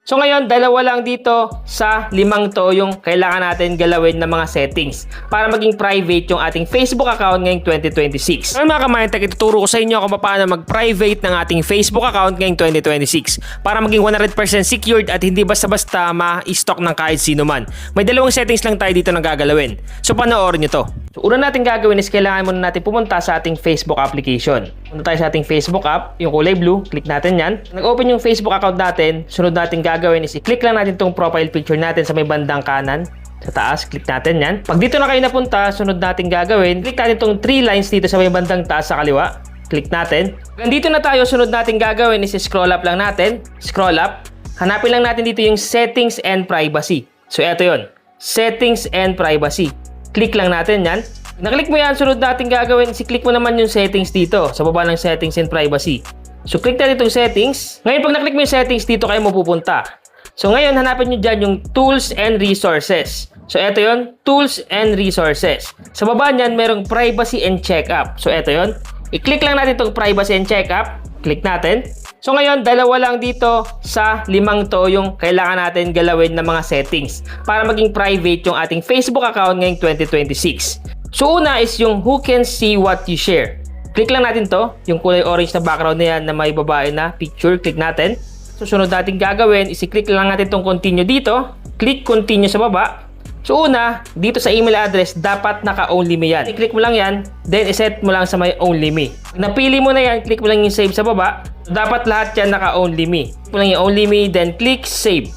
So ngayon, dalawa lang dito sa 5 to yung kailangan natin galawin na mga settings para maging private yung ating Facebook account ngayong 2026. Ngayon mga ka-Mindtech, ituturo ko sa inyo kung paano mag-private ng ating Facebook account ngayong 2026 para maging 100% secured at hindi basta-basta ma-stock ng kahit sino man. May dalawang settings lang tayo dito na gagalawin. So panoorin nyo to. So una natin gagawin is kailangan muna natin pumunta sa ating Facebook application. Punta tayo sa ating Facebook app, yung kulay blue, click natin yan. Nag-open yung Facebook account natin, sunod natin gagawin is i-click lang natin tong profile picture natin sa may bandang kanan. Sa taas, click natin yan. Pag dito na kayo napunta, sunod natin gagawin, click natin tong 3 lines dito sa may bandang taas sa kaliwa. Click natin. Nandito na tayo, sunod natin gagawin is scroll up lang natin. Scroll up. Hanapin lang natin dito yung settings and privacy. So eto yon, settings and privacy. Click lang natin yan. Naklik mo yan, sunod natin gagawin, i-click mo naman yung settings dito sa baba ng settings and privacy. So click natin itong settings. Ngayon pag naklik mo yung settings, dito kayo mapupunta. So ngayon hanapin nyo dyan yung tools and resources. So eto yon, tools and resources. Sa baba nyan merong privacy and checkup. So eto yon, i-click lang natin itong privacy and checkup. Click natin. So ngayon, dalawa lang dito sa 5 to yung kailangan natin galawin na mga settings para maging private yung ating Facebook account ngayong 2026. So una is yung who can see what you share. Click lang natin to, yung kulay orange na background na yan na may babae na picture, click natin. So sunod natin gagawin is i-click lang natin itong continue dito, click continue sa baba. So una, dito sa email address, dapat naka-only me yan. I-click mo lang yan, then iset mo lang sa may only me. Napili mo na yan, click mo lang yung save sa baba. Dapat lahat yan naka-only me. Click mo lang yung only me, then click save.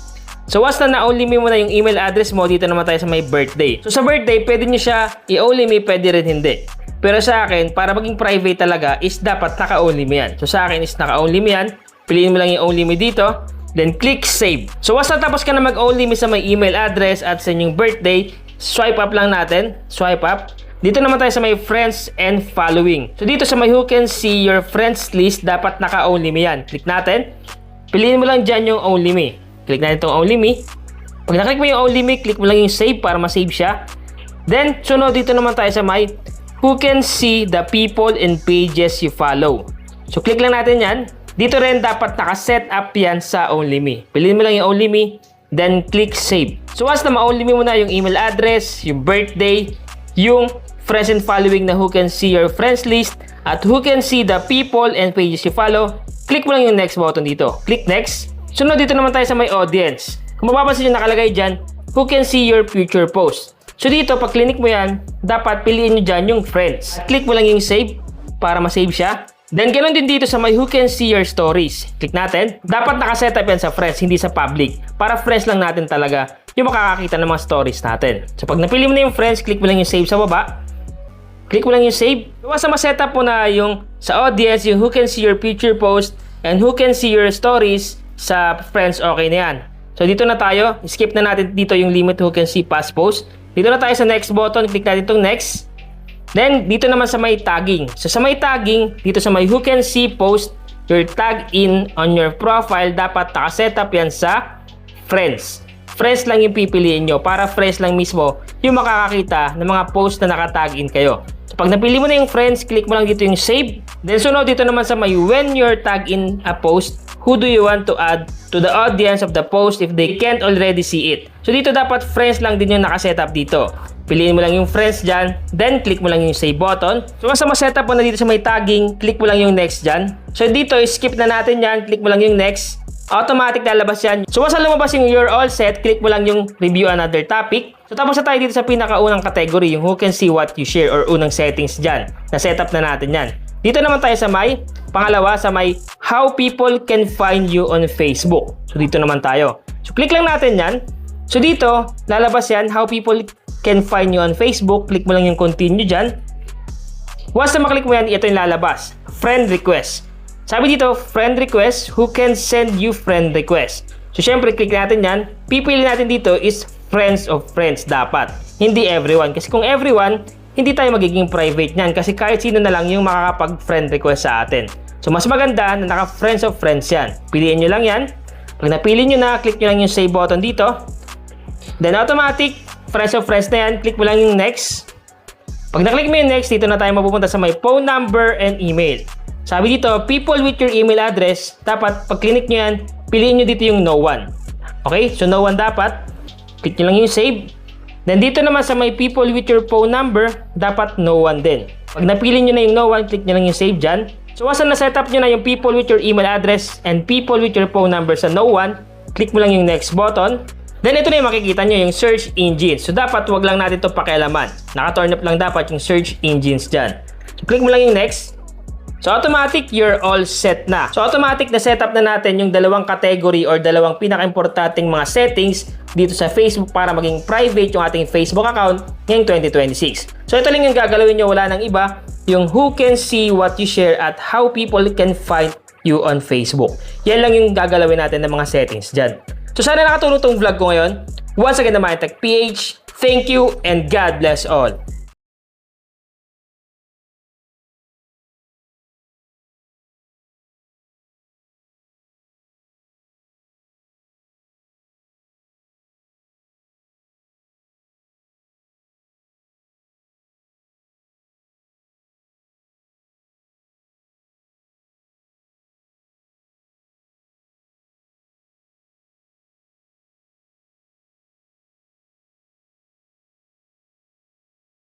So once na only me mo na yung email address mo, dito naman tayo sa may birthday. So sa birthday, pwede nyo siya i-only me, pwede rin hindi. Pero sa akin, para maging private talaga, is dapat naka-only me yan. So sa akin is naka-only me yan. Piliin mo lang yung only me dito. Then click save. So once natapos ka na mag-only me sa may email address at sa inyong birthday, swipe up lang natin. Swipe up. Dito naman tayo sa may friends and following. So dito sa may who can see your friends list, dapat naka-only me yan. Click natin. Piliin mo lang dyan yung only me. Click natin itong only me. Pag naklik mo yung only me, click mo lang yung save para ma-save siya. Then sunod dito naman tayo sa may who can see the people and pages you follow. So click lang natin yan. Dito rin dapat naka-set up yan sa only me. Piliin mo lang yung only me, then click save. So once na ma-only me mo na yung email address, yung birthday, yung friends and following na who can see your friends list, at who can see the people and pages you follow, click mo lang yung next button dito. Click next. Sunod dito naman tayo sa may audience. Kung mapapansin nyo nakalagay dyan, who can see your future posts. So dito, pag click mo yan, dapat piliin nyo dyan yung friends. Click mo lang yung save para ma-save siya. Then, ganoon din dito sa may who can see your stories. Click natin. Dapat nakasetup yan sa friends, hindi sa public. Para friends lang natin talaga yung makakakita ng mga stories natin. So, pag napili mo na yung friends, click mo lang yung save sa baba. Click mo lang yung save. Once na ma-setup mo na yung sa audience, yung who can see your future post, and who can see your stories sa friends, okay na yan. So, dito na tayo. Skip na natin dito yung limit who can see past post. Dito na tayo sa next button. Click natin itong next. Then, dito naman sa may tagging. So, sa may tagging, dito sa may who can see post, your tag in on your profile, dapat nakasetup yan sa friends. Friends lang yung pipiliin nyo para friends lang mismo yung makakakita ng mga post na nakatag in kayo. So, pag napili mo na yung friends, click mo lang dito yung save. Then, sunod dito naman sa may when you're tag in a post, who do you want to add to the audience of the post if they can't already see it. So, dito dapat friends lang din yung nakasetup dito. Piliin mo lang yung friends dyan, then click mo lang yung save button. So once na ma-setup mo na dito sa may tagging, click mo lang yung next dyan. So dito, skip na natin yan, click mo lang yung next. Automatic lalabas yan. So once na lumabas yung you're all set, click mo lang yung review another topic. So tapos na tayo dito sa pinakaunang category, yung who can see what you share or unang settings dyan. Na-setup na natin yan. Dito naman tayo sa may pangalawa, sa may how people can find you on Facebook. So dito naman tayo. So click lang natin yan. So dito, lalabas yan, how people can find you on Facebook. Click mo lang yung continue dyan. Once na maklik mo yan, ito yung lalabas. Friend request. Sabi dito, friend request, who can send you friend request. So syempre, click natin yan. Pipili natin dito is friends of friends dapat. Hindi everyone. Kasi kung everyone, hindi tayo magiging private nyan. Kasi kahit sino na lang yung makakapag-friend request sa atin. So mas maganda na naka-friends of friends yan. Piliin nyo lang yan. Pag napili nyo na, click nyo lang yung save button dito. Then automatic, friends of friends na yan, click mo lang yung next. Pag na-click mo yung next, dito na tayo mapupunta sa may phone number and email. Sabi dito, people with your email address, dapat pag click nyo yan, piliin nyo dito yung no one. Okay, so no one dapat. Click nyo lang yung save. Then dito naman sa may people with your phone number, dapat no one din. Pag napili nyo na yung no one, click nyo lang yung save dyan. So once na setup nyo na yung people with your email address and people with your phone number sa no one, click mo lang yung next button. Then ito na yung makikita nyo, yung search engines. So dapat wag lang natin ito pakialaman. Naka-turn up lang dapat yung search engines dyan. So click mo lang yung next. So automatic, you're all set na. So automatic na setup na natin yung dalawang category or dalawang pinaka-importanting mga settings dito sa Facebook para maging private yung ating Facebook account ngayong 2026. So ito lang yung gagalawin nyo, wala nang iba. Yung who can see what you share at how people can find you on Facebook. Yan lang yung gagalawin natin ng mga settings dyan. So sana nakatulong tong vlog ko ngayon. Once again, naman, Tech PH. Thank you and God bless all.